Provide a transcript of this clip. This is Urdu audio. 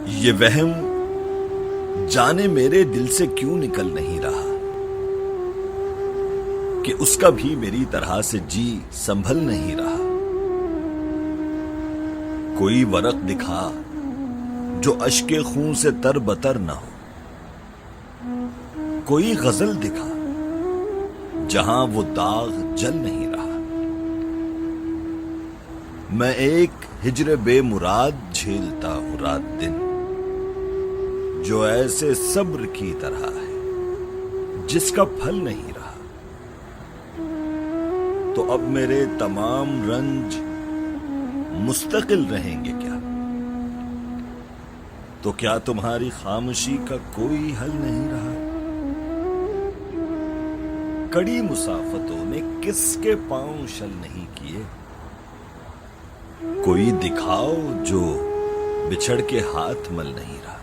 یہ وہم جانے میرے دل سے کیوں نکل نہیں رہا کہ اس کا بھی میری طرح سے جی سنبھل نہیں رہا. کوئی ورق دکھا جو اشک خون سے تر بتر نہ ہو. کوئی غزل دکھا جہاں وہ داغ جل نہیں رہا. میں ایک ہجر بے مراد جھیلتا ہوں رات دن، جو ایسے صبر کی طرح ہے جس کا پھل نہیں رہا. تو اب میرے تمام رنج مستقل رہیں گے کیا؟ تو کیا تمہاری خاموشی کا کوئی حل نہیں رہا؟ کڑی مسافتوں نے کس کے پاؤں شل نہیں کیے؟ کوئی دکھاؤ جو بچھڑ کے ہاتھ مل نہیں رہا.